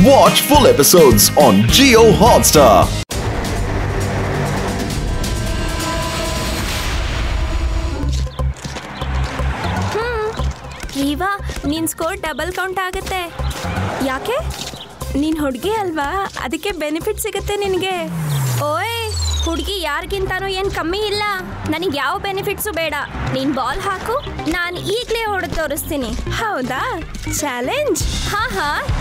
Watch full episodes on Jio Hotstar. Riva, ನಿನ್ score double count ಆಗುತ್ತೆ. ಯಾಕೆ? ನೀನ್ ಹುಡುಗಿ ಅಲ್ವಾ, ಅದಕ್ಕೆ ಬೆನಿಫಿಟ್ ಸಿಗುತ್ತೆ ನಿನಗೆ. ಓಯ್, ಹುಡುಗಿ ಯಾರಿಗಿಂತಾನೂ ಏನು ಕಮ್ಮಿ ಇಲ್ಲ. ನನಗೆ ಯಾವ ಬೆನಿಫಿಟ್ಸು ಬೇಡ. ನೀನ್ ಬಾಲ್ ಹಾಕು, ನಾನು ಈಗಲೇ ಹೊಡೆದು ತೋರಿಸ್ತೀನಿ. ಹೌದಾ? ಚಾಲೆಂಜ್? ಹಾ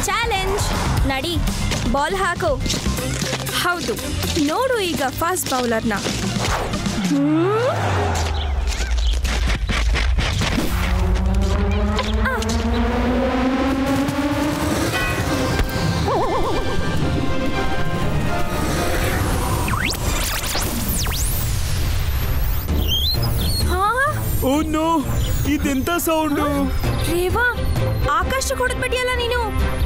ಚಾಲೆಂಜ್. ನಡಿ, ಬಾಲ್ ಹಾಕು. ಹೌದು, ನೋಡು ಈಗ ಫಾಸ್ಟ್ ಬೌಲರ್ನ. ಓ ನೋ, ಇದೆಂತ ಸೌಂಡು? ರೇವಾ, ಆಕಾಶಕ್ಕೆ ಹೊಡೆದ್ಬಿಟ್ಟಿಯಲ್ಲ ನೀನು.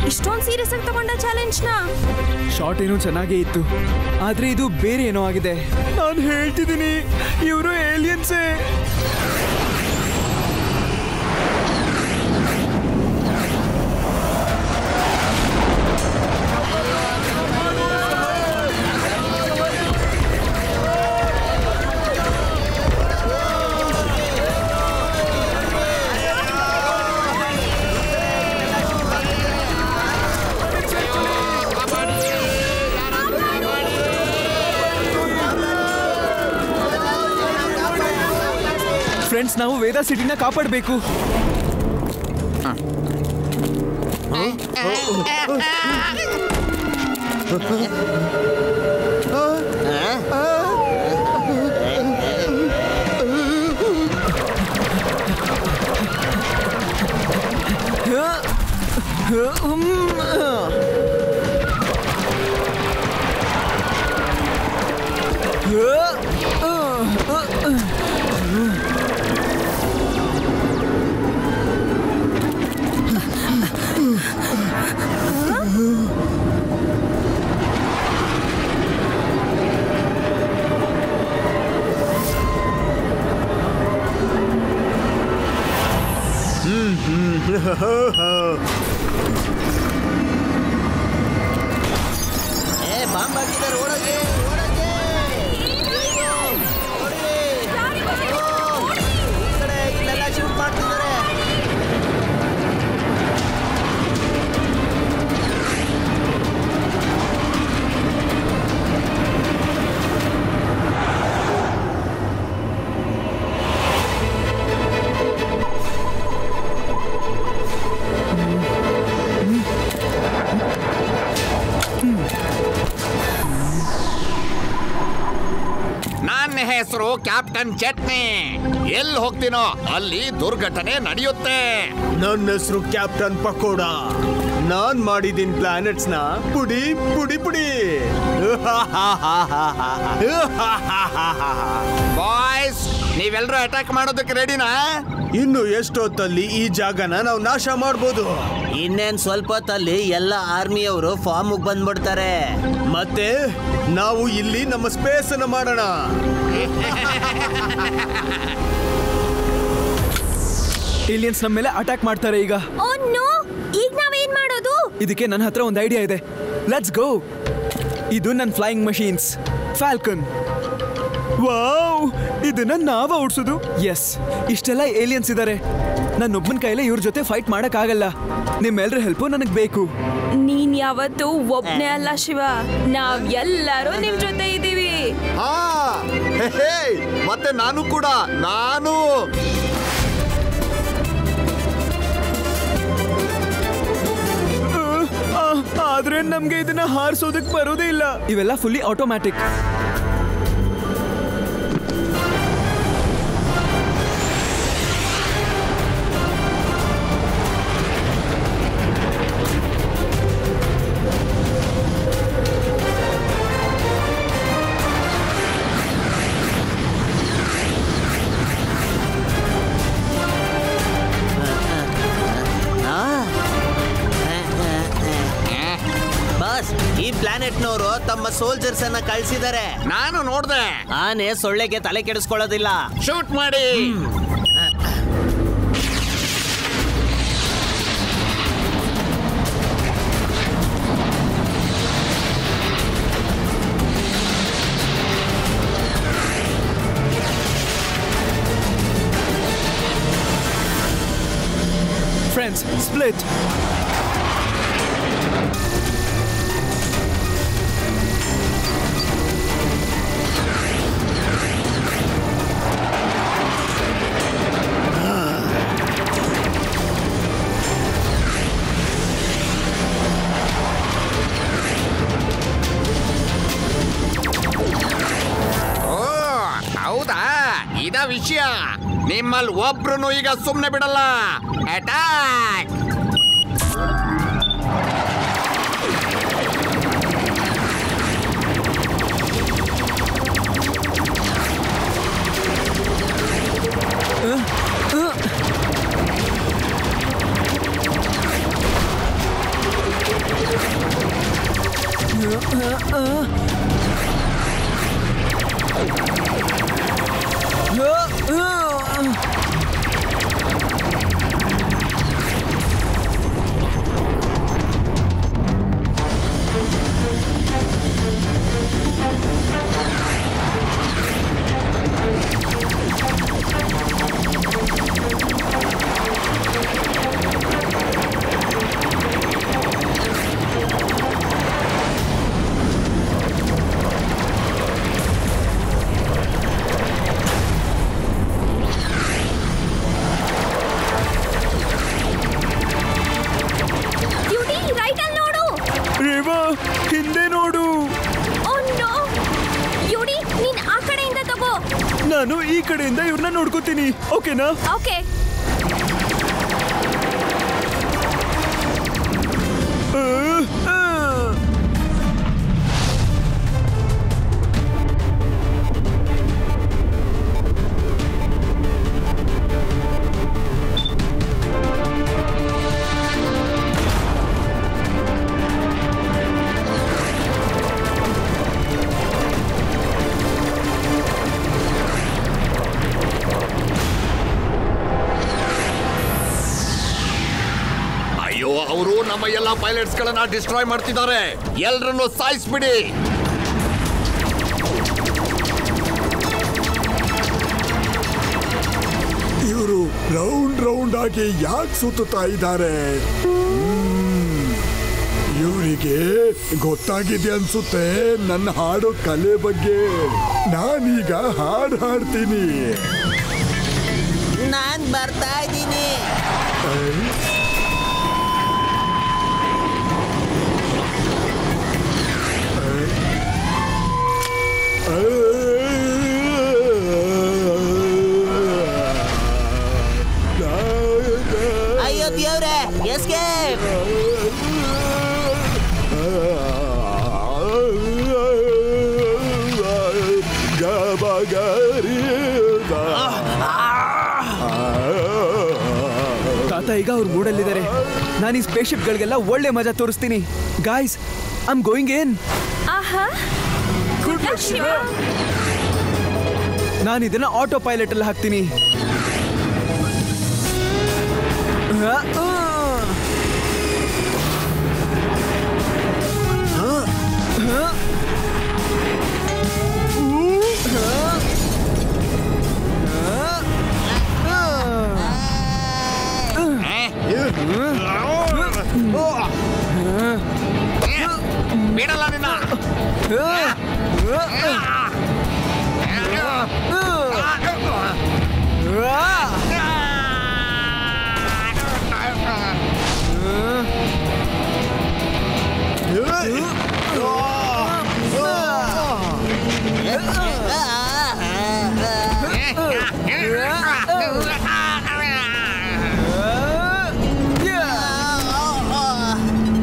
ಇಷ್ಟೊಂದು ಸೀರಿಯಸ್ ಆಗಿ ತಗೊಂಡ ಚಾಲೆಂಜ್ನ. ಶಾರ್ಟ್ ಏನೋ ಚೆನ್ನಾಗೇ ಇತ್ತು, ಆದ್ರೆ ಇದು ಬೇರೆ ಏನೋ ಆಗಿದೆ. ನಾನು ಹೇಳ್ತಿದ್ದೀನಿ, ಇವರು ಏಲಿಯನ್ಸೇ. ಫ್ರೆಂಡ್ಸ್, ನಾವು ವೇದಾ ಸಿಟಿನ ಕಾಪಾಡಬೇಕು. ಬಾಂಬ್ ಹಾಕಿದ್ದಾರೆ, ಒಳಗೆ ಇಲ್ಲೆಲ್ಲ ಶೂಟ್ ಮಾಡ್ತಿದ್ದಾರೆ. ನನ್ನ ಹೆಸರು ಕ್ಯಾಪ್ಟನ್ ಚಟ್ನಿ. ಎಲ್ಲಿ ಹೋಗ್ತೀನೋ ಅಲ್ಲಿ ದುರ್ಘಟನೆ ನಡೆಯುತ್ತೆ. ನನ್ನ ಹೆಸರು ಕ್ಯಾಪ್ಟನ್ ಪಕೋಡ. ನಾನ್ ಮಾಡಿದೀನಿ ಪ್ಲಾನೆಟ್ಸ್ ನ ಪುಡಿ ಪುಡಿ ಪುಡಿ. ಬಾಯ್ಸ್, ನೀವೆಲ್ಲರೂ ಅಟ್ಯಾಕ್ ಮಾಡೋದಕ್ಕೆ ರೆಡಿನಾ? ಇನ್ನು ಎಷ್ಟೊತ್ತಲ್ಲಿ ಈ ಜಾಗನ ನಾವು ನಾಶ ಮಾಡ್ಬೋದು. ಇನ್ನೇನ್ ಸ್ವಲ್ಪ ಹೊತ್ತಲ್ಲಿ ಎಲ್ಲ ಆರ್ಮಿಯವರು ಫಾರ್ಮ್ ಬಂದ್ಬಿಡ್ತಾರೆ. ಮತ್ತೆ ನಾವು ಇಲ್ಲಿ ನಮ್ಮ ಸ್ಪೇಸ್ ಅನ್ನ ಮಾಡೋಣ. ಏಲಿಯನ್ಸ್ ನಮ್ಮ ಮೇಲೆ ಅಟ್ಯಾಕ್ ಮಾಡ್ತಾರೆ ಈಗ. ಓ ನೋ, ಈಗ ನಾವೇನ್ ಮಾಡೋದು? ಇದಕ್ಕೆ ನನ್ನ ಹತ್ರ ಒಂದು ಐಡಿಯಾ ಇದೆ. Let's go. ಇದು ನನ್ನ ಫ್ಲೈಯಿಂಗ್ ಮಷೀನ್ಸ್ ಫ್ಯಾಲ್ಕನ್. ವಾವ್, ಇದನ್ನ ನಾವ ಓಡಿಸೋದು. ಎಸ್, ಇಷ್ಟೆಲ್ಲ ಏಲಿಯನ್ಸ್ ಇದ್ದಾರೆ. ನನ್ನೊಬ್ಬನ ಕೈಲೇ ಇವ್ರ ಜೊತೆ ಫೈಟ್ ಮಾಡಕ್ಕಾಗಲ್ಲ. ನಿಮ್ಮೆಲ್ಲರ ಹೆಲ್ಪು ನನಗೆ ಬೇಕು. ನೀನ್ ಯಾವತ್ತೂ ಒಬ್ನೇ ಅಲ್ಲ ಶಿವ, ನಾವ್ ಎಲ್ಲರೂ ನಿಮ್ ಜೊತೆ ಇದೀವಿ. ಮತ್ತೆ ನಾನು ಕೂಡ. ಆದ್ರೆ ನಮ್ಗೆ ಇದನ್ನ ಹಾರಿಸೋದಕ್ಕೆ ಬರೋದೇ ಇಲ್ಲ. ಇವೆಲ್ಲ ಫುಲ್ಲಿ ಆಟೋಮ್ಯಾಟಿಕ್. ಈ ಪ್ಲಾನೆಟ್ನವರು ತಮ್ಮ ಸೋಲ್ಜರ್ಸ್ ಅನ್ನ ಕಳಿಸಿದ್ದಾರೆ. ನಾನು ನೋಡ್ದೆ. ಆನೆ ಸೊಳ್ಳೆಗೆ ತಲೆ ಕೆಡಿಸ್ಕೊಳ್ಳೋದಿಲ್ಲ. ಶೂಟ್ ಮಾಡಿ. ಸ್ಪ್ಲಿಟ್. ಹೌದಾ, ಇದ ವಿಷಯ. ನಿಮ್ಮಲ್ಲಿ ಒಬ್ರು ಈಗ ಸುಮ್ಮನೆ ಬಿಡಲ್ಲ. ಅಟ್ಯಾಕ್! ಹಿಂದೆ ನೋಡು. ನಾನು ಈ ಕಡೆಯಿಂದ ಇವ್ರನ್ನ ನೋಡ್ಕೋತೀನಿ. ಓಕೆನಾ? ಓಕೆ. ಅವರು ನಮ್ಮ ಎಲ್ಲ ಪೈಲಟ್ಸ್ ಗಳನ್ನ ಡಿಸ್ಟ್ರಾಯ್ ಮಾಡ್ತಿದ್ದಾರೆ. ಎಲ್ಲರನ್ನು ಸಾಯಿಸ್ಬಿಡಿ. ಇವರು ರೌಂಡ್ ರೌಂಡ್ ಆಗಿ ಯಾಕೆ ಸುತ್ತಾ ಇದ್ದಾರೆ? ಇವರಿಗೆ ಗೊತ್ತಾಗಿದೆ ಅನ್ಸುತ್ತೆ ನನ್ನ ಹಾಡೋ ಕಲೆ ಬಗ್ಗೆ. ನಾನೀಗ ಹಾಡು ಹಾಡ್ತೀನಿ. ನಾನ್ ಬರ್ತಾ ಇದ್ದೀನಿ. ಅಯ್ಯೋ ದೇವ್ರೆ, ಎಸ್ಕೇಪ್! ತಾತ ಈಗ ಅವ್ರ ಮೂಡಲ್ಲಿದ್ದಾರೆ. ನಾನು ಈ ಸ್ಪೇಸ್‌ಶಿಪ್ ಗಳಿಗೆಲ್ಲ ಒಳ್ಳೆ ಮಜಾ ತೋರಿಸ್ತೀನಿ. Guys, I am going in. ನಾನು ಇದನ್ನ ಆಟೋ ಪೈಲಟ್ ಅಲ್ಲಿ ಹಾಕ್ತೀನಿ. ಬಿಡಲ್ಲ ನಿನ್ನ.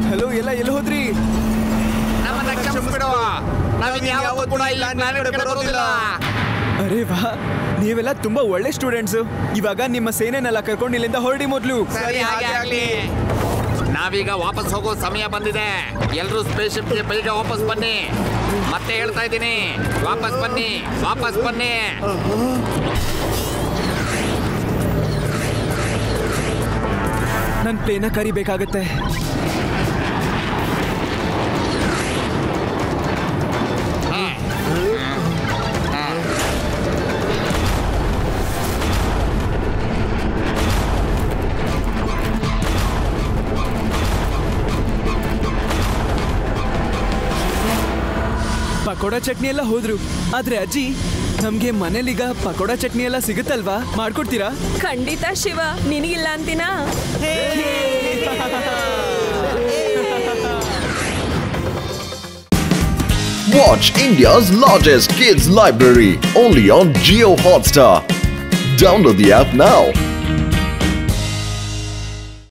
ಹಲೋ, ಎಲ್ಲ ಎಲ್ಲಿ ಹೋದ್ರಿ? ನಮ್ಮನ್ನ ಕ್ಷಮಿಸ್ಬಿಡು. ನಾವಿನ್ ಯಾವತ್ತೂ ಕೂಡ ಈ ಪ್ಲಾನೆಟ್ ಕಡೆ ಬರೋದಿಲ್ಲ. ಅರೆ ವಾ, ನೀವೆಲ್ಲ ತುಂಬಾ ಒಳ್ಳೆ ಸ್ಟೂಡೆಂಟ್ಸ್. ಇವಾಗ ನಿಮ್ಮ ಸೇನೆನೆಲ್ಲ ಕರ್ಕೊಂಡು ಇಲ್ಲಿಂದ ಹೊರಡಿ ಮೊದಲು. ಸರಿ, ಹಾಗೆ ಆಗ್ಲಿ. ನಾವೀಗ ವಾಪಸ್ ಹೋಗೋ ಸಮಯ ಬಂದಿದೆ. ಎಲ್ಲರೂ ಸ್ಪೇಸ್‌ಶಿಪ್‌ಗೆ ಬೇಗ ವಾಪಸ್ ಬನ್ನಿ. ಮತ್ತೆ ಹೇಳ್ತಾ ಇದ್ದೀನಿ, ವಾಪಸ್ ಬನ್ನಿ, ವಾಪಸ್ ಬನ್ನಿ. ನನ್ನ ಪ್ಲೇನ ಕರಿಬೇಕಾಗತ್ತೆ. ಪಕೋಡ ಚಟ್ನಿ ಎಲ್ಲ ಹೋದ್ರು, ಆದ್ರೆ ಅಜ್ಜಿ ನಮ್ಗೆ ಮನೇಲೀಗ ಪಕೋಡ ಚಟ್ನಿ ಎಲ್ಲ ಸಿಗುತ್ತಲ್ವಾ? ಮಾಡ್ಕೊಡ್ತೀರಾ? ಖಂಡಿತ Shiva, ನಿನಗಿಲ್ಲ ಅಂತೀನಾ? Watch India's largest kids library only on Jio Hotstar. Download the app now.